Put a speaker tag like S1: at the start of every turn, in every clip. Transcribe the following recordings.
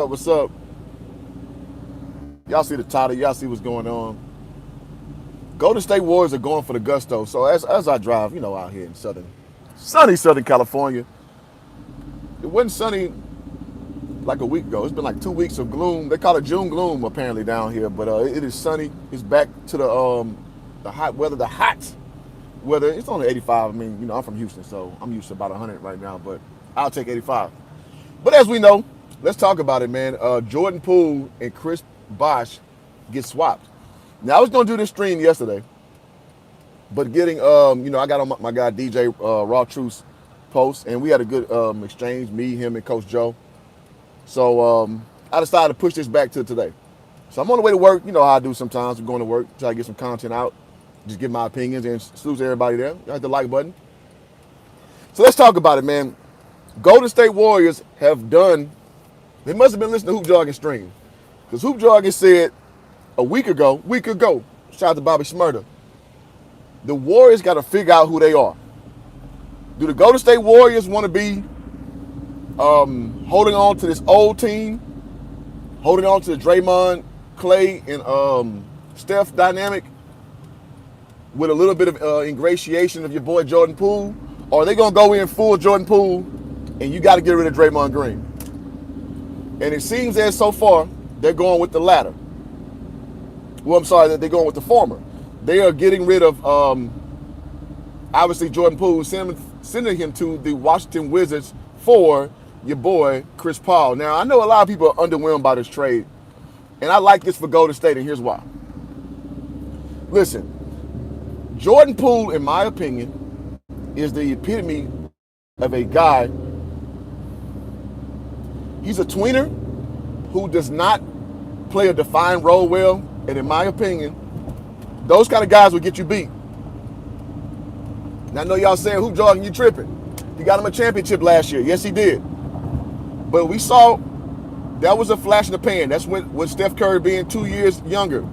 S1: What's up? Y'all see the title. Y'all see what's going on. Golden State Warriors are going for the gusto. So as I drive, out here in sunny Southern California, it wasn't sunny like a week ago. It's been like 2 weeks of gloom. They call it June gloom apparently down here, but it is sunny. It's back to the hot weather. The hot weather. It's only 85. I mean, I'm from Houston, so I'm used to about 100 right now, but I'll take 85. But as we know, let's talk about it, man. Jordan Poole and Chris Bosh get swapped. Now, I was going to do this stream yesterday, but I got on my guy DJ Raw Truth's post, and we had a good exchange, me, him, and Coach Joe. So I decided to push this back to today. So I'm on the way to work. You know how I do sometimes. I'm going to work, try to get some content out, just give my opinions, and salute to everybody there. Hit the like button. So let's talk about it, man. Golden State Warriors have done, they must have been listening to Hoop Jargon Stream. Because Hoop Jargon said a week ago, shout out to Bobby Smurda, the Warriors got to figure out who they are. Do the Golden State Warriors want to be holding on to this old team, holding on to the Draymond, Clay, and Steph dynamic with a little bit of ingratiation of your boy Jordan Poole? Or are they going to go in full Jordan Poole and you got to get rid of Draymond Green? And it seems as so far they're going with the latter. Well, I'm sorry, that they're going with the former. They are getting rid of, obviously, Jordan Poole, sending him to the Washington Wizards for your boy, Chris Paul. Now, I know a lot of people are underwhelmed by this trade, and I like this for Golden State, and here's why. Listen, Jordan Poole, in my opinion, is the epitome of a guy. He's a tweener who does not play a defined role well, and in my opinion, those kind of guys will get you beat. And I know y'all saying, Hoop Jargon, you tripping. He got him a championship last year. Yes, he did. But we saw that was a flash in the pan. That's with Steph Curry being 2 years younger,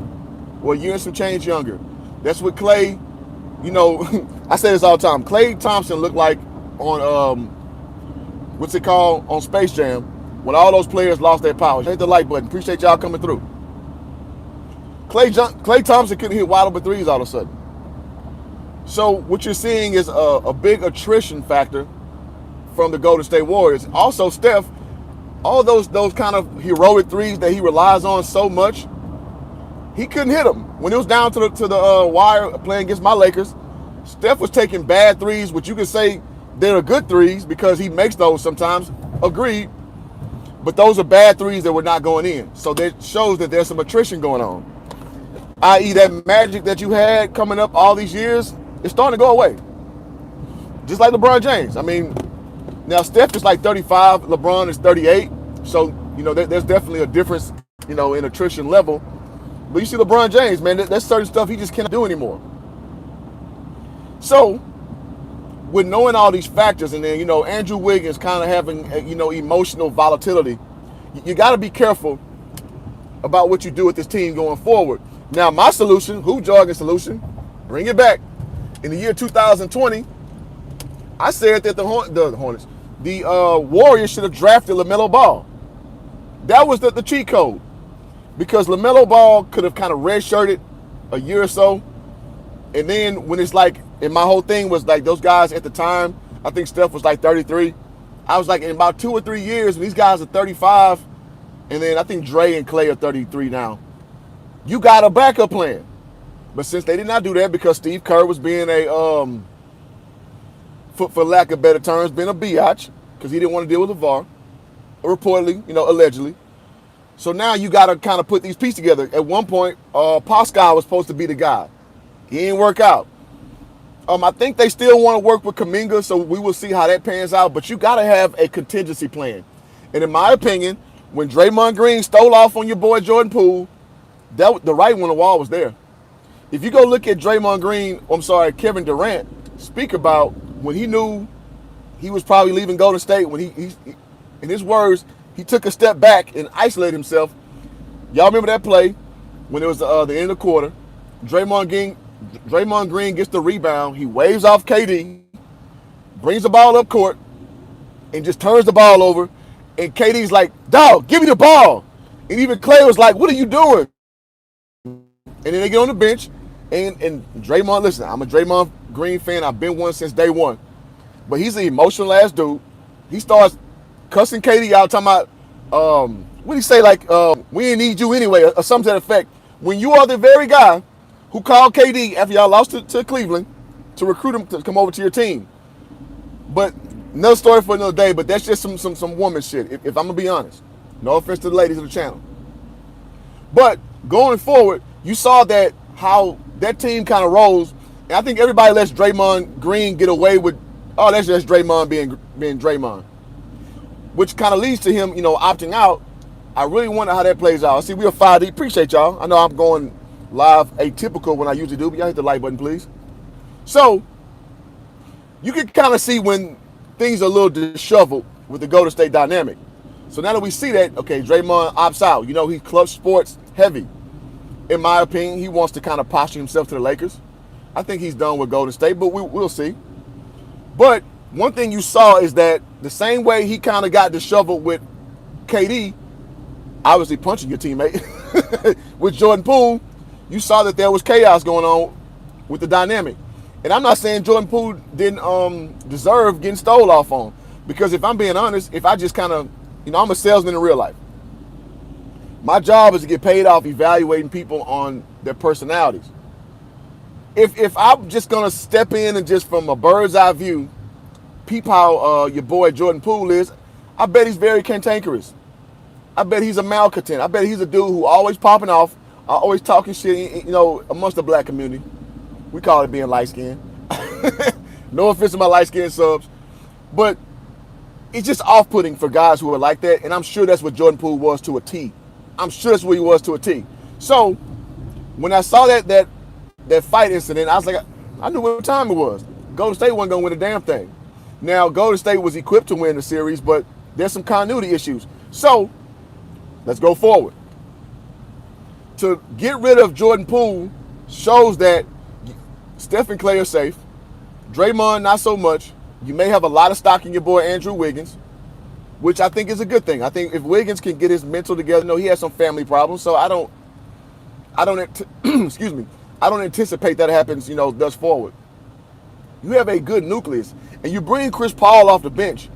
S1: or a year and some change younger. That's what Clay, I say this all the time. Klay Thompson looked like on, what's it called, on Space Jam, when all those players lost their power. Hit the like button. Appreciate y'all coming through. Klay Thompson couldn't hit wide open threes all of a sudden. So what you're seeing is a big attrition factor from the Golden State Warriors. Also, Steph, all those kind of heroic threes that he relies on so much, he couldn't hit them. When it was down to the wire playing against my Lakers, Steph was taking bad threes, which you could say they're good threes because he makes those sometimes. Agreed. But those are bad threes that were not going in. So that shows that there's some attrition going on. I.e. that magic that you had coming up all these years, it's starting to go away. Just like LeBron James. I mean, now Steph is like 35, LeBron is 38. So, there's definitely a difference, in attrition level. But you see LeBron James, man, there's certain stuff he just cannot do anymore. So, with knowing all these factors, and then, Andrew Wiggins kind of having, emotional volatility, you got to be careful about what you do with this team going forward. Now, my solution, Hoop Jargon solution, bring it back. In the year 2020, I said that the Warriors should have drafted LaMelo Ball. That was the cheat code. Because LaMelo Ball could have kind of redshirted a year or so. And then when it's like, and my whole thing was like those guys at the time, I think Steph was like 33. I was like, in about 2 or 3 years, these guys are 35. And then I think Dre and Clay are 33 now. You got a backup plan. But since they did not do that because Steve Kerr was being a, for lack of better terms, being a biatch, because he didn't want to deal with the VAR, reportedly, allegedly. So now you got to kind of put these pieces together. At one point, Pascal was supposed to be the guy. He didn't work out. I think they still want to work with Kuminga, so we will see how that pans out. But you got to have a contingency plan. And in my opinion, when Draymond Green stole off on your boy Jordan Poole, the writing on the wall was there. If you go look at Kevin Durant speak about when he knew he was probably leaving Golden State, when he in his words, he took a step back and isolated himself. Y'all remember that play when it was the end of the quarter? Draymond Green gets the rebound. He waves off KD, brings the ball up court, and just turns the ball over And KD's like, dog, give me the ball. And even Clay was like, what are you doing? And then they get on the bench. And Draymond, listen, I'm a Draymond Green fan. I've been one since day one. But he's an emotional ass dude. He starts cussing KD out, talking about, what do you say, like, we didn't need you anyway, or something to that effect. When you are the very guy who called KD after y'all lost to Cleveland to recruit him to come over to your team. But another story for another day, but that's just some woman shit, if I'm going to be honest. No offense to the ladies of the channel. But going forward, you saw that how that team kind of rose, and I think everybody lets Draymond Green get away with, oh, that's just Draymond being Draymond, which kind of leads to him, opting out. I really wonder how that plays out. See, we are 5 deep. Appreciate y'all. I know I'm going live atypical when I usually do, but y'all hit the like button, please. So you can kind of see when things are a little disheveled with the Golden State dynamic. So now that we see that, okay, Draymond opts out. He's clutch sports heavy. In my opinion, he wants to kind of posture himself to the Lakers. I think he's done with Golden State, but we'll see. But one thing you saw is that the same way he kind of got disheveled with KD, obviously punching your teammate, with Jordan Poole, you saw that there was chaos going on with the dynamic. And I'm not saying Jordan Poole didn't deserve getting stole off on. Because if I'm being honest, if I just kind of, I'm a salesman in real life. My job is to get paid off evaluating people on their personalities. If I'm just going to step in and just from a bird's eye view, peep how your boy Jordan Poole is, I bet he's very cantankerous. I bet he's a malcontent. I bet he's a dude who always popping off, always talking shit, amongst the black community. We call it being light-skinned. No offense to my light-skinned subs. But it's just off-putting for guys who are like that, and I'm sure that's what Jordan Poole was to a T. I'm sure that's what he was to a T. So when I saw that fight incident, I was like, I knew what time it was. Golden State wasn't going to win a damn thing. Now, Golden State was equipped to win the series, but there's some continuity issues. So let's go forward. To get rid of Jordan Poole shows that Steph and Clay are safe. Draymond, not so much. You may have a lot of stock in your boy Andrew Wiggins, which I think is a good thing. I think if Wiggins can get his mental together, he has some family problems, so I don't excuse me. I don't anticipate that happens, thus forward. You have a good nucleus, and you bring Chris Paul off the bench.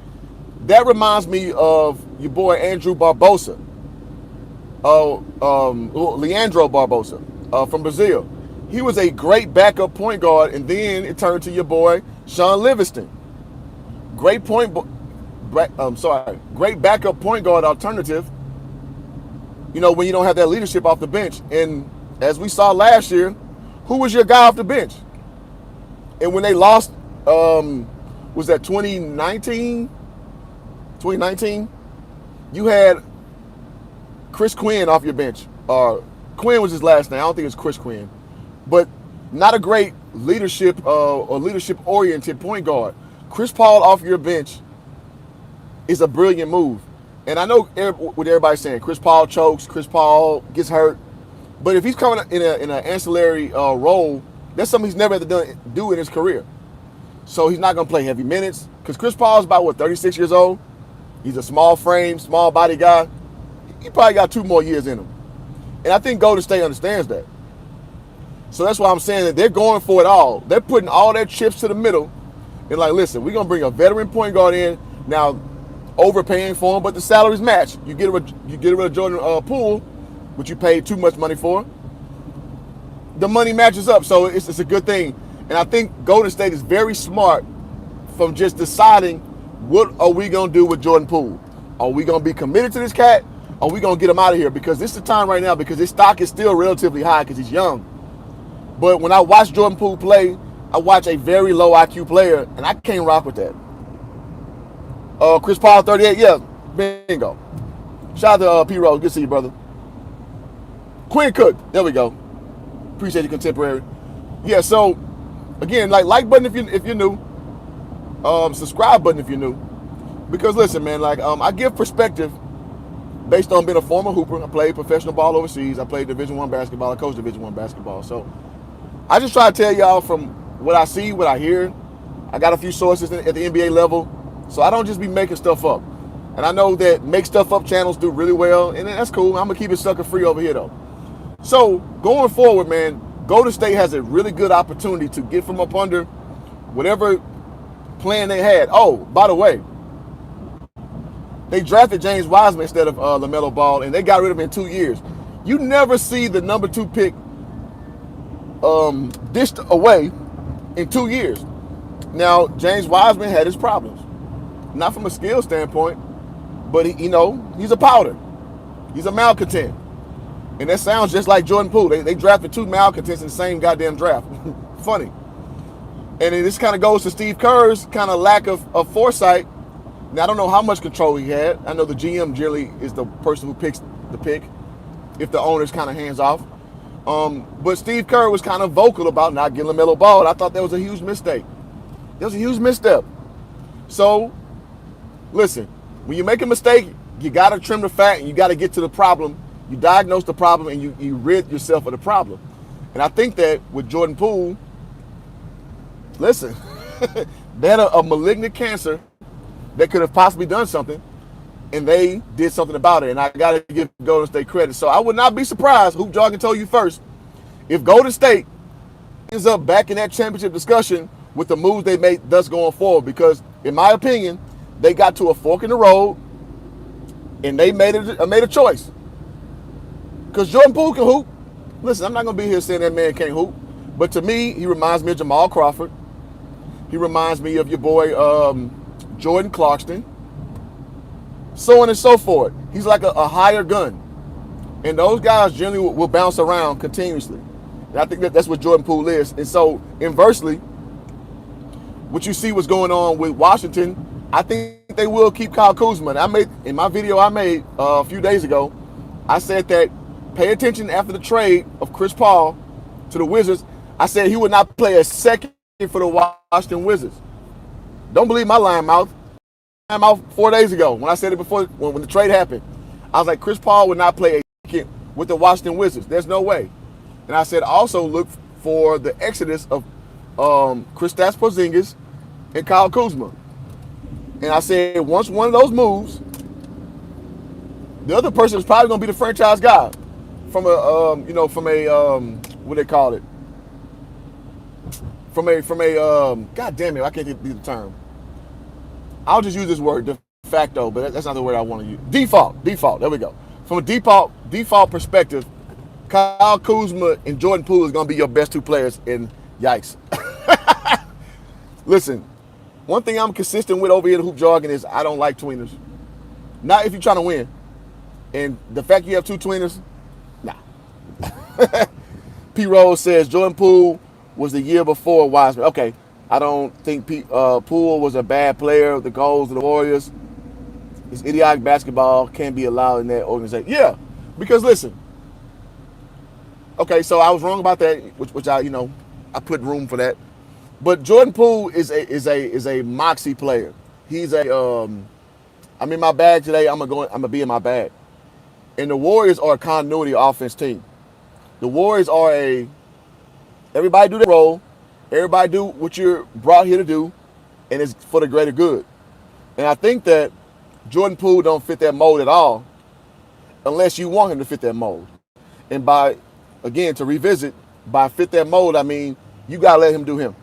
S1: That reminds me of your boy Andrew Barbosa, Leandro Barbosa from Brazil. He was a great backup point guard, and then it turned to your boy Sean Livingston. Great backup point guard alternative, when you don't have that leadership off the bench. And as we saw last year, who was your guy off the bench? And when they lost, was that 2019? 2019? You had Chris Quinn off your bench. Quinn was his last name. I don't think it's Chris Quinn. But not a great leadership or leadership-oriented point guard. Chris Paul off your bench is a brilliant move. And I know what everybody's saying. Chris Paul chokes. Chris Paul gets hurt. But if he's coming in an ancillary role, that's something he's never had to do in his career. So he's not going to play heavy minutes. Because Chris Paul's about, 36 years old? He's a small frame, small body guy. He probably got 2 more years in him. And I think Golden State understands that. So that's why I'm saying that they're going for it all. They're putting all their chips to the middle. And like, listen, we're going to bring a veteran point guard in. Now, overpaying for him, but the salaries match. You get rid of Jordan Poole, which you paid too much money for. The money matches up, so it's a good thing. And I think Golden State is very smart from just deciding what are we going to do with Jordan Poole. Are we going to be committed to this cat? Or are we going to get him out of here? Because this is the time right now, because his stock is still relatively high because he's young. But when I watch Jordan Poole play, I watch a very low IQ player, and I can't rock with that. Chris Paul, 38, yeah, bingo. Shout out to P-Rose, good to see you, brother. Quinn Cook, there we go. Appreciate you, contemporary. Yeah, so, again, like button if you're new. Subscribe button if you're new. Because listen, man, I give perspective based on being a former hooper. I played professional ball overseas. I played Division I basketball. I coached Division I basketball. So I just try to tell y'all from what I see, what I hear. I got a few sources at the NBA level. So I don't just be making stuff up. And I know that Make Stuff Up channels do really well, and that's cool. I'm going to keep it sucker free over here, though. So, going forward, man, Golden State has a really good opportunity to get from up under whatever plan they had. Oh, by the way, they drafted James Wiseman instead of LaMelo Ball, and they got rid of him in 2 years. You never see the number 2 pick dished away in 2 years. Now, James Wiseman had his problems. Not from a skill standpoint, but he's a powder. He's a malcontent. And that sounds just like Jordan Poole. They drafted 2 malcontents in the same goddamn draft. Funny. And this kind of goes to Steve Kerr's kind of lack of foresight. Now, I don't know how much control he had. I know the GM generally is the person who picks the pick if the owner's kind of hands off. But Steve Kerr was kind of vocal about not getting LaMelo Ball, and I thought that was a huge mistake. That was a huge misstep. So, listen, when you make a mistake, you got to trim the fat and you got to get to the problem. You diagnose the problem and you rid yourself of the problem. And I think that with Jordan Poole, listen, they had a malignant cancer that could have possibly done something, and they did something about it. And I got to give Golden State credit. So I would not be surprised, Hoop Jargon told you first, if Golden State ends up back in that championship discussion with the moves they made thus going forward. Because, in my opinion, they got to a fork in the road, and they made a choice. Because Jordan Poole can hoop. Listen, I'm not going to be here saying that man can't hoop. But to me, he reminds me of Jamal Crawford. He reminds me of your boy Jordan Clarkson. So on and so forth. He's like a higher gun. And those guys generally will bounce around continuously. And I think that's what Jordan Poole is. And so, inversely, what you see what's going on with Washington, I think they will keep Kyle Kuzma. In my video I made a few days ago, I said that pay attention after the trade of Chris Paul to the Wizards. I said he would not play a second for the Washington Wizards. Don't believe my lying mouth. I'm out 4 days ago when I said it before when the trade happened. I was like, Chris Paul would not play a second with the Washington Wizards. There's no way. And I said also look for the exodus of Kristaps Porzingis and Kyle Kuzma. And I said once one of those moves, the other person is probably going to be the franchise guy from a what they call it? From a God damn it, I can't think of the term. I'll just use this word, de facto, but that's not the word I want to use. Default, there we go. From a default perspective, Kyle Kuzma and Jordan Poole is going to be your best 2 players, and yikes. Listen, one thing I'm consistent with over here at Hoop Jargon is I don't like tweeners. Not if you're trying to win. And the fact you have 2 tweeners, nah. P. Rose says Jordan Poole was the year before Wiseman. Okay. I don't think Poole was a bad player. The goals of the Warriors, this idiotic basketball can't be allowed in that organization. Yeah, because listen. Okay, so I was wrong about that, which I put room for that. But Jordan Poole is a moxie player. He's I'm in my bag today. I'm gonna be in my bag. And the Warriors are a continuity offense team. The Warriors are everybody do their role. Everybody do what you're brought here to do, and it's for the greater good. And I think that Jordan Poole don't fit that mold at all unless you want him to fit that mold. And to revisit, by fit that mold, I mean you got to let him do him.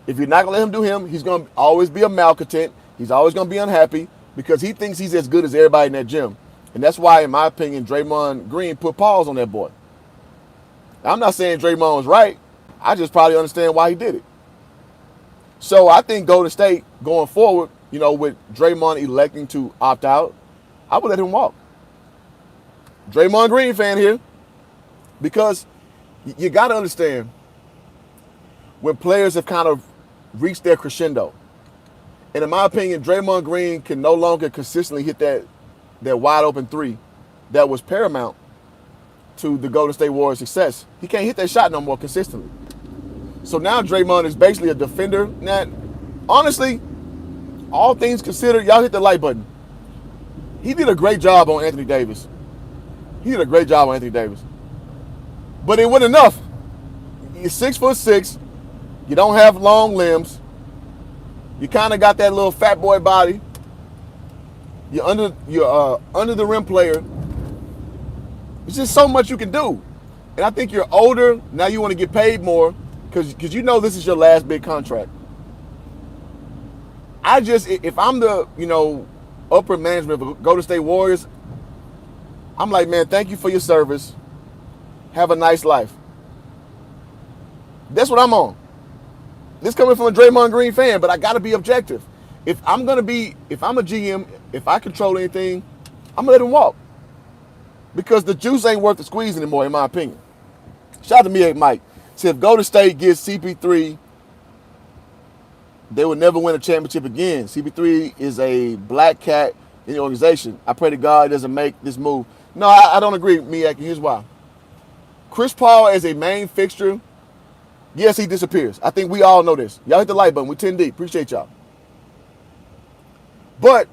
S1: If you're not going to let him do him, he's going to always be a malcontent. He's always going to be unhappy because he thinks he's as good as everybody in that gym. And that's why, in my opinion, Draymond Green put pause on that boy. I'm not saying Draymond was right. I just probably understand why he did it. So I think Golden State going forward, with Draymond electing to opt out, I would let him walk. Draymond Green fan here. Because you got to understand, when players have kind of reached their crescendo, and in my opinion, Draymond Green can no longer consistently hit that wide open 3 that was paramount to the Golden State Warriors' success. He can't hit that shot no more consistently. So now Draymond is basically a defender. Now, honestly, all things considered, y'all hit the like button. He did a great job on Anthony Davis. But it wasn't enough. You're 6'6". You don't have long limbs. You kind of got that little fat boy body. You're under the rim player. It's just so much you can do. And I think you're older now. You want to get paid more because you know this is your last big contract. If I'm the upper management of Golden State Warriors, I'm like, man, thank you for your service. Have a nice life. That's what I'm on. This coming from a Draymond Green fan, but I got to be objective. If I'm a GM, if I control anything, I'm gonna let him walk because the juice ain't worth the squeeze anymore, in my opinion. Shout out to me, Mike. Said if Golden State gets CP3, they will never win a championship again. CP3 is a black cat in the organization. I pray to God he doesn't make this move. No, I don't agree, Miak. Here's why. Chris Paul as a main fixture, yes, he disappears. I think we all know this. Y'all hit the like button. We're 10 deep. Appreciate y'all. But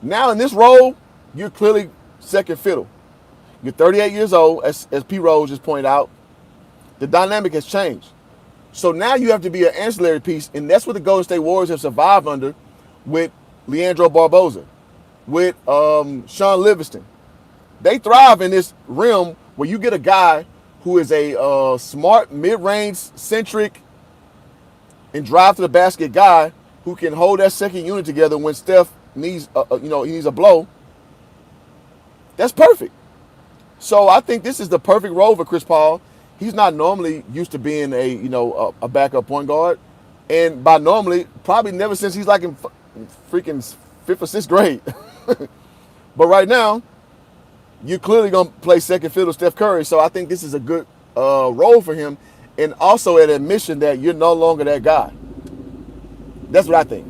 S1: now in this role, you're clearly second fiddle. You're 38 years old, as P. Rose just pointed out. The dynamic has changed. So now you have to be an ancillary piece, and that's what the Golden State Warriors have survived under with Leandro Barbosa, with Sean Livingston. They thrive in this realm where you get a guy who is a smart, mid-range, centric, and drive to the basket guy who can hold that second unit together when Steph needs, he needs a blow. That's perfect. So I think this is the perfect role for Chris Paul. He's not normally used to being a backup point guard, and by normally, probably never since he's like in freaking 5th or 6th grade. But right now, you're clearly gonna play second fiddle Steph Curry. So I think this is a good role for him, and also an admission that you're no longer that guy. That's what I think.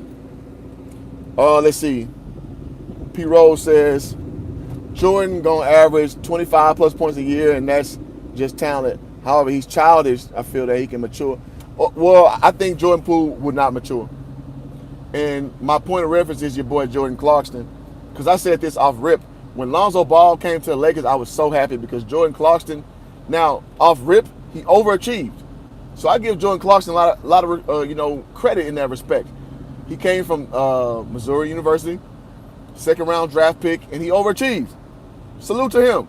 S1: Let's see. P. Rose says Jordan gonna average 25 plus points a year, and that's just talent. However, he's childish. I feel that he can mature. Well, I think Jordan Poole would not mature. And my point of reference is your boy Jordan Clarkson, because I said this off rip. When Lonzo Ball came to the Lakers, I was so happy because Jordan Clarkson, now off rip, he overachieved. So I give Jordan Clarkson a lot of credit in that respect. He came from Missouri University, second round draft pick, and he overachieved. Salute to him.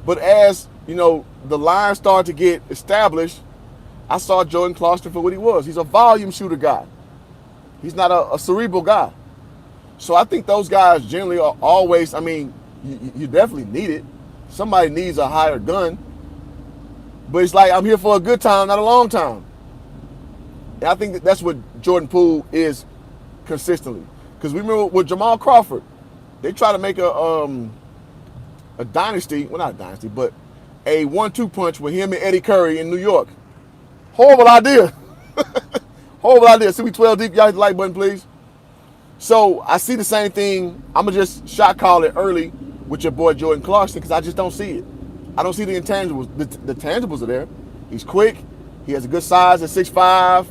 S1: But as the line started to get established, I saw Jordan Clarkson for what he was. He's a volume shooter guy. He's not a cerebral guy. So I think those guys generally are always, you definitely need it. Somebody needs a higher gun. But it's like, I'm here for a good time, not a long time. And I think that's what Jordan Poole is consistently. Because we remember with Jamal Crawford, they try to make a dynasty, well, not a dynasty, but a 1-2 punch with him and Eddie Curry in New York. Horrible idea. Horrible idea. CP12 deep, y'all hit the like button, please. So I see the same thing. I'm going to just shot call it early with your boy Jordan Clarkson because I just don't see it. I don't see the intangibles. The tangibles are there. He's quick. He has a good size at 6'5".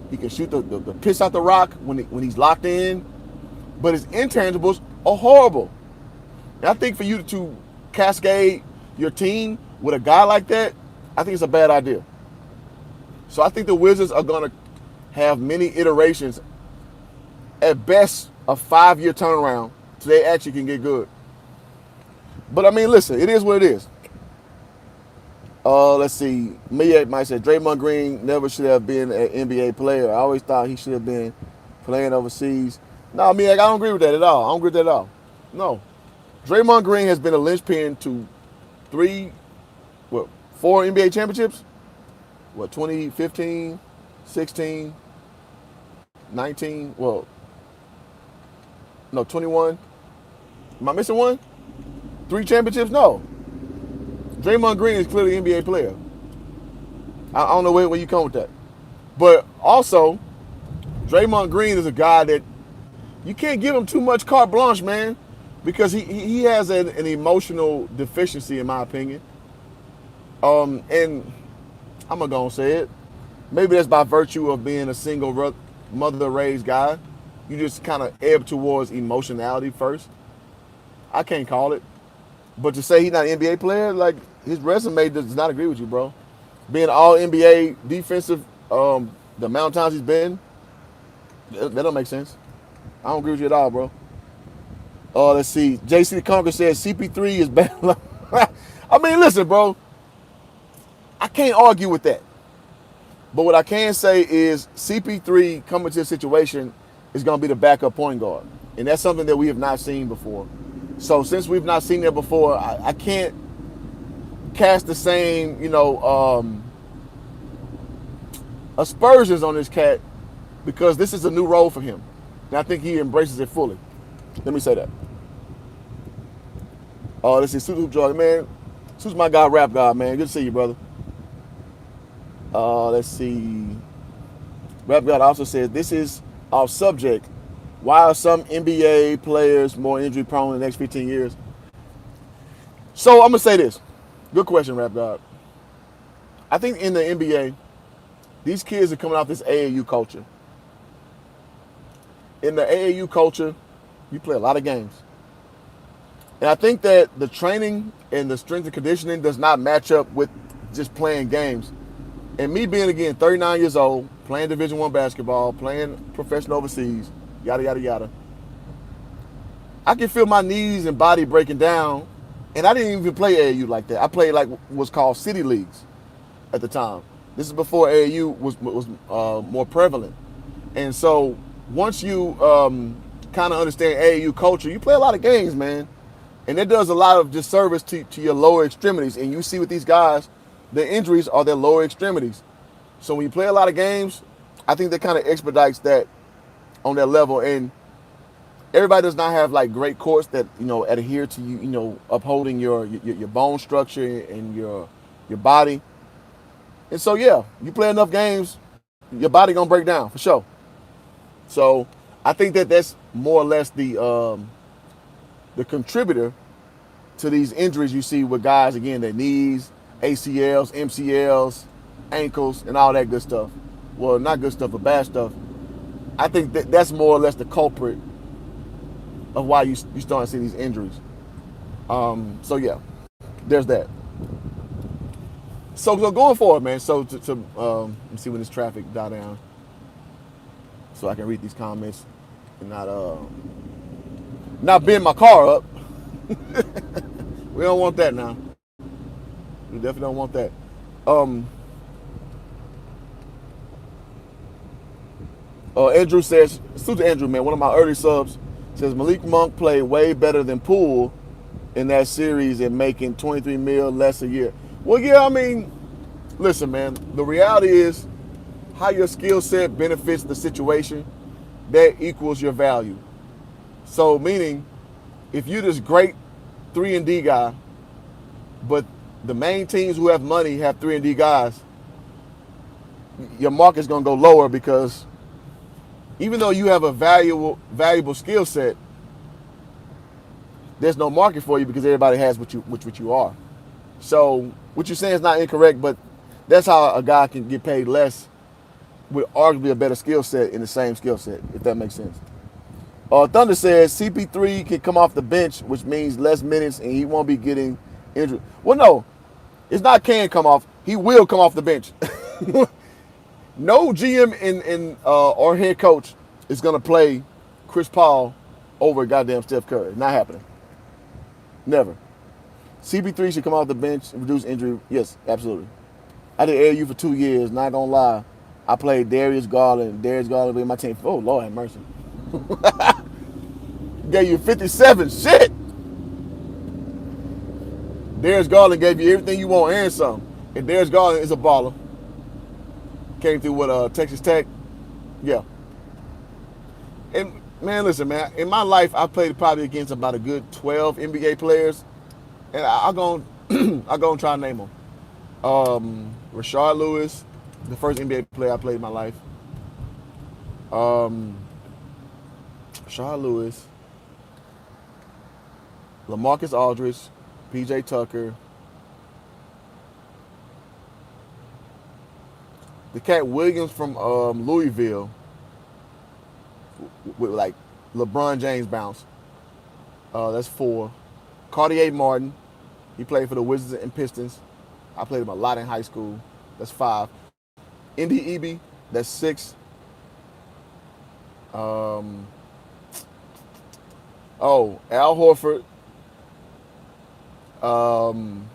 S1: He can shoot the piss out the rock when he's locked in. But his intangibles are horrible. And I think for you to cascade your team with a guy like that, I think it's a bad idea. So I think the Wizards are going to have many iterations, at best a 5-year turnaround, so they actually can get good. But listen, it is what it is. Let's see. Mia might say Draymond Green never should have been an NBA player. I always thought he should have been playing overseas. No, Mia, I don't agree with that at all. I don't agree with that at all. No. Draymond Green has been a linchpin to 4 NBA championships? 2015, 16, 19, 21. Am I missing one? 3 championships? No. Draymond Green is clearly an NBA player. I don't know where you come with that. But also, Draymond Green is a guy that you can't give him too much carte blanche, man, because he has an emotional deficiency, in my opinion. And I'm going to go and say it. Maybe that's by virtue of being a single mother-raised guy. You just kind of ebb towards emotionality first. I can't call it. But to say he's not an NBA player, like, his resume does not agree with you, bro. Being all NBA defensive, the amount of times he's been, that don't make sense. I don't agree with you at all, bro. Let's see. JC the Conqueror says CP3 is bad. I mean, listen, bro. I can't argue with that. But what I can say is CP3 coming to a situation is going to be the backup point guard. And that's something that we have not seen before. So since we've not seen that before, I can't cast the same, aspersions on this cat because this is a new role for him. And I think he embraces it fully. Let me say that. This is Suit Jordan, man. Suit's my guy, Rap God, man. Good to see you, brother. Let's see. Rap God also says, this is our subject. Why are some NBA players more injury prone in the next 15 years? So I'm going to say this. Good question, Rap God. I think in the NBA, these kids are coming off this AAU culture. In the AAU culture, you play a lot of games. And I think that the training and the strength and conditioning does not match up with just playing games. And me being, again, 39 years old, playing Division I basketball, playing professional overseas, yada, yada, yada, I can feel my knees and body breaking down. And I didn't even play AAU like that. I played like what's called city leagues at the time. This is before AAU was more prevalent. And so once you kind of understand AAU culture, you play a lot of games, man. And it does a lot of disservice to your lower extremities. And you see with these guys, the injuries are their lower extremities. So when you play a lot of games, I think that kind of expedites that on that level. And everybody does not have like great courts that, adhere to you, upholding your bone structure and your body. And so, yeah, you play enough games, your body gonna break down for sure. So I think that that's more or less the contributor to these injuries you see with guys, again, their knees, ACLs, MCLs, ankles, and all that good stuff. Well, not good stuff, but bad stuff. I think that's more or less the culprit of why you start to see these injuries. So, yeah, there's that. So going forward, man, so let me see when this traffic die down so I can read these comments and not bend my car up. We don't want that now. We definitely don't want that. Andrew says, salute to Andrew, man, one of my early subs, says Malik Monk played way better than Poole in that series and making 23 mil less a year. Well, yeah, I mean, listen, man, the reality is how your skill set benefits the situation, that equals your value. So meaning, if you're this great 3-and-D guy, but the main teams who have money have 3-and-D guys, your market's going to go lower because even though you have a valuable skill set, there's no market for you because everybody has what you are. So what you're saying is not incorrect, but that's how a guy can get paid less with arguably a better skill set in the same skill set, if that makes sense. Thunder says CP3 can come off the bench, which means less minutes and he won't be getting injured. Well, no, it's not can come off. He will come off the bench. No GM or head coach is going to play Chris Paul over goddamn Steph Curry. Not happening. Never. CP3 should come off the bench and reduce injury. Yes, absolutely. I did AAU for 2 years. Not going to lie. I played Darius Garland. Darius Garland with my team. Oh, Lord have mercy. Gave you 57. Shit. Darius Garland gave you everything you want and some. And Darius Garland is a baller. Came through with Texas Tech. Yeah. And, man, listen, man. In my life, I played probably against about a good 12 NBA players. And I'll go and try to name them. Rashard Lewis, the first NBA player I played in my life. Rashard Lewis, LaMarcus Aldridge, PJ Tucker, the cat Williams from Louisville with like LeBron James bounce. That's 4. Cartier Martin, he played for the Wizards and Pistons. I played him a lot in high school. That's 5. Indy Eby, that's 6. Oh, Al Horford, um,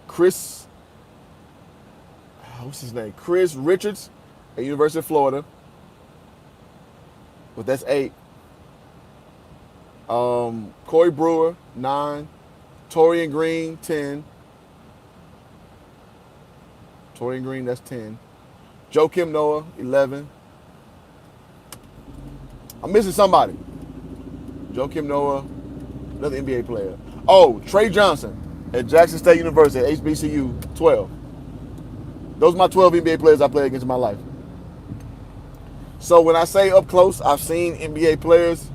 S1: Chris, what's his name? Chris Richards at University of Florida. But that's 8. Corey Brewer, 9. Torian Green, 10. Torian Green, that's 10. Joakim Noah, 11. I'm missing somebody. Joakim Noah, another NBA player. Oh, Trey Johnson at Jackson State University at HBCU, 12. Those are my 12 NBA players I played against in my life. So when I say up close, I've seen NBA players.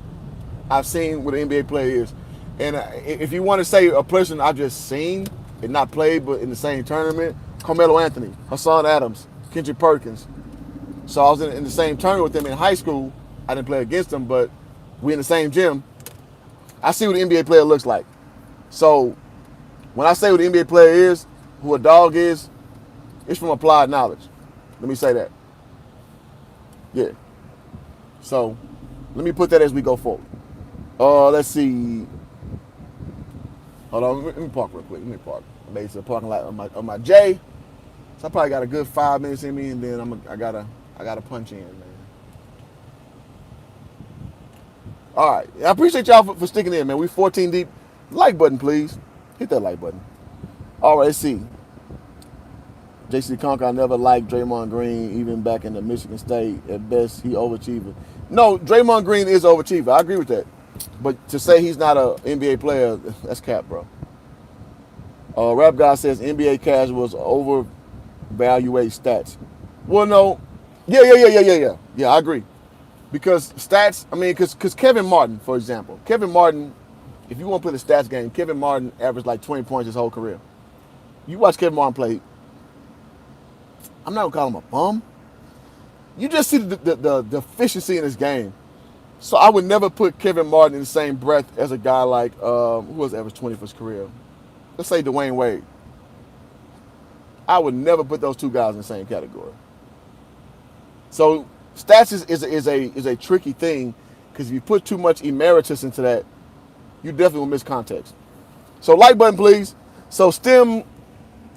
S1: I've seen what an NBA player is. And if you want to say a person I've just seen and not played, but in the same tournament, Carmelo Anthony, Hassan Adams, Kendrick Perkins. So I was in the same tournament with them in high school. I didn't play against them, but we in the same gym. I see what an NBA player looks like. So when I say what an NBA player is, who a dog is, it's from applied knowledge. Let me say that. Yeah. So let me put that as we go forward. Let's see. Hold on, let me park real quick. Let me park. I made the parking lot on my J. So I probably got a good 5 minutes in me, and then I gotta punch in, man. All right, I appreciate y'all for sticking in, man. We 14 deep. Like button, please. Hit that like button. All right, let's see. JC Conker, I never liked Draymond Green, even back in the Michigan State. At best, he overachiever. No, Draymond Green is overachiever. I agree with that. But to say he's not an NBA player, that's cap, bro. Rap Guy says NBA casuals overvaluate stats. Well, no. Yeah. Yeah, I agree. Because stats, I mean, because Kevin Martin, for example. Kevin Martin, if you want to play the stats game, Kevin Martin averaged like 20 points his whole career. You watch Kevin Martin play, I'm not going to call him a bum. You just see the efficiency in his game. So I would never put Kevin Martin in the same breath as a guy like, who was average 20 for his career? Let's say Dwayne Wade. I would never put those two guys in the same category. So stats is a tricky thing because if you put too much emeritus into that, you definitely will miss context. So like button, please. So stimulated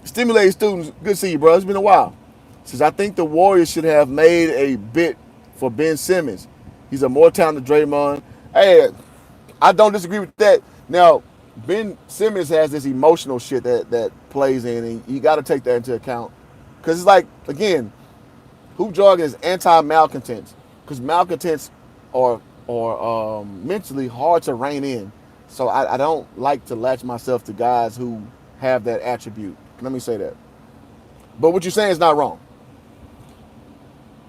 S1: students, good to see you, bro. It's been a while. Says, I think the Warriors should have made a bid for Ben Simmons. He's a more talented Draymond. Hey, I don't disagree with that. Now, Ben Simmons has this emotional shit that plays in, and you got to take that into account. Because it's like, again, hoop jargon is anti-malcontents. Because malcontents are mentally hard to rein in. So I don't like to latch myself to guys who have that attribute. Let me say that. But what you're saying is not wrong.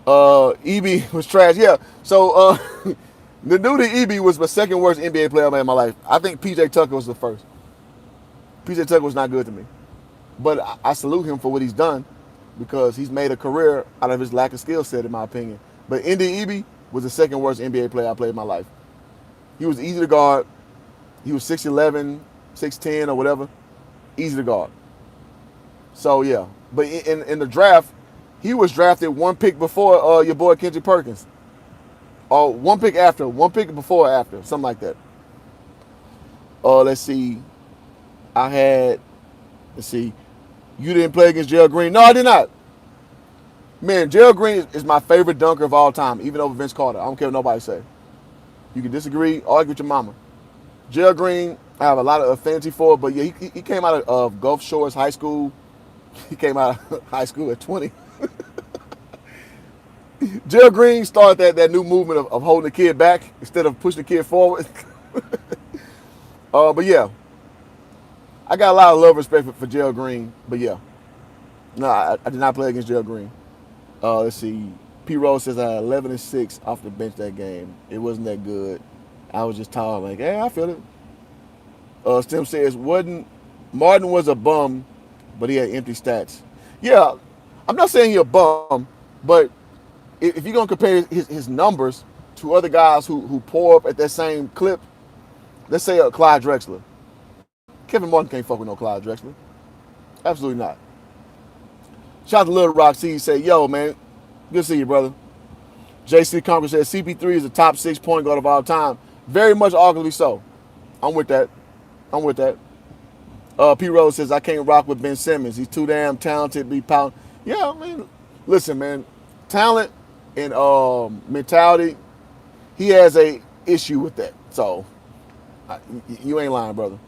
S1: EB was trash. Yeah. So the dude at EB was my second worst NBA player I made in my life. I think PJ Tucker was the first. PJ Tucker was not good to me. But I salute him for what he's done because he's made a career out of his lack of skill set, in my opinion. But Indy EB was the second worst NBA player I played in my life. He was easy to guard. He was 6'11", 6'10", or whatever. Easy to guard. So, yeah. But in the draft, he was drafted one pick before your boy Kendrick Perkins. Or one pick after, one pick before or after, something like that. Let's see. You didn't play against Gerald Green. No, I did not. Man, Gerald Green is my favorite dunker of all time, even over Vince Carter. I don't care what nobody say. You can disagree, argue with your mama. Gerald Green, I have a lot of affinity for, but yeah, he came out of Gulf Shores High School. He came out of high school at 20. Gerald Green started that new movement of holding the kid back instead of pushing the kid forward. But yeah, I got a lot of love and respect for Gerald Green. But yeah, no, I did not play against Gerald Green. Let's see. P. Rose says I had 11 and 6 off the bench that game. It wasn't that good. I was just tired. Like, hey, I feel it. Stem says Martin was a bum, but he had empty stats. Yeah, I'm not saying he's a bum, but if you're going to compare his numbers to other guys who pour up at that same clip, let's say Clyde Drexler. Kevin Martin can't fuck with no Clyde Drexler. Absolutely not. Shout out to Little Rock C. Say, yo, man, good to see you, brother. JC Congress says CP3 is the top 6 point guard of all time. Very much arguably so. I'm with that. I'm with that. P. Rose says I can't rock with Ben Simmons. He's too damn talented to be pound. Yeah, I mean, listen, man. Talent and mentality, he has a issue with that. So you ain't lying, brother.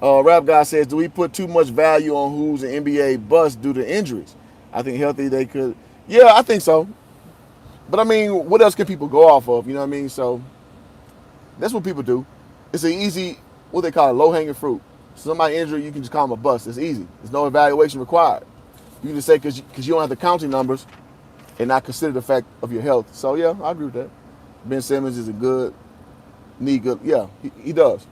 S1: Rap guy says, do we put too much value on who's an NBA bust due to injuries? I think healthy they could. Yeah, I think so. But I mean, what else can people go off of? You know what I mean? So that's what people do. It's an easy, what they call it, low-hanging fruit. Somebody injured, you can just call them a bust. It's easy. There's no evaluation required. You can just say because you don't have the counting numbers and not consider the fact of your health. So yeah, I agree with that. Ben Simmons is a good, good. Yeah, he does.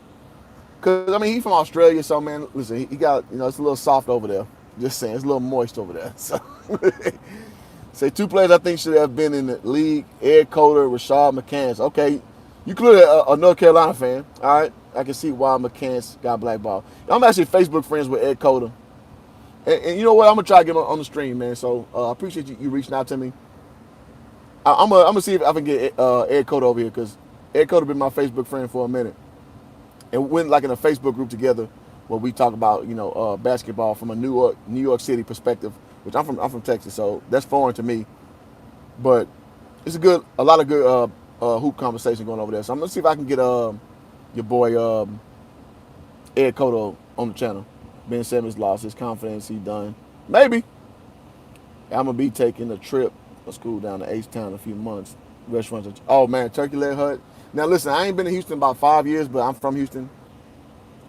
S1: Cause I mean he's from Australia, so man, listen, he got it's a little soft over there. Just saying, it's a little moist over there. So say 2 players I think should have been in the league: Ed Coder, Rashad McCants. Okay, you clearly a North Carolina fan. All right, I can see why McCants got blackballed. I'm actually Facebook friends with Ed Coder, and you know what? I'm gonna try to get him on the stream, man. So I appreciate you reaching out to me. I'm gonna see if I can get Ed Coder over here because Ed Coder been my Facebook friend for a minute. And we went like in a Facebook group together where we talk about basketball from a New York City perspective, which I'm from Texas, so that's foreign to me. But it's a lot of good hoop conversation going over there. So I'm gonna see if I can get your boy Ed Cotto on the channel. Ben Simmons lost his confidence. He done. Maybe I'm gonna be taking a trip to school down to H-Town in a few months. Restaurants. Oh man, Turkey Leg Hut. Now listen, I ain't been to Houston about 5 years, but I'm from Houston.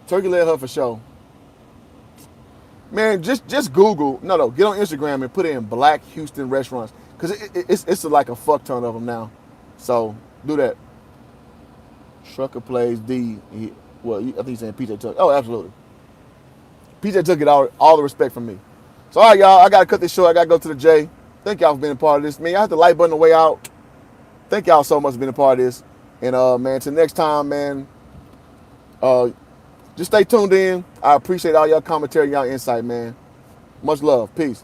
S1: Turkey Leg Hut for sure. Man, just Google. No, get on Instagram and put in Black Houston restaurants because it's like a fuck ton of them now. So do that. Trucker plays D. I think he's saying PJ Tuck. Oh, absolutely. PJ Tuck get all the respect from me. So all right, y'all, I gotta cut this short. I gotta go to the J. Thank y'all for being a part of this. Man, I hit the like button on the way out. Thank y'all so much for being a part of this. And man, till next time, man. Just stay tuned in. I appreciate all y'all commentary, y'all insight, man. Much love. Peace.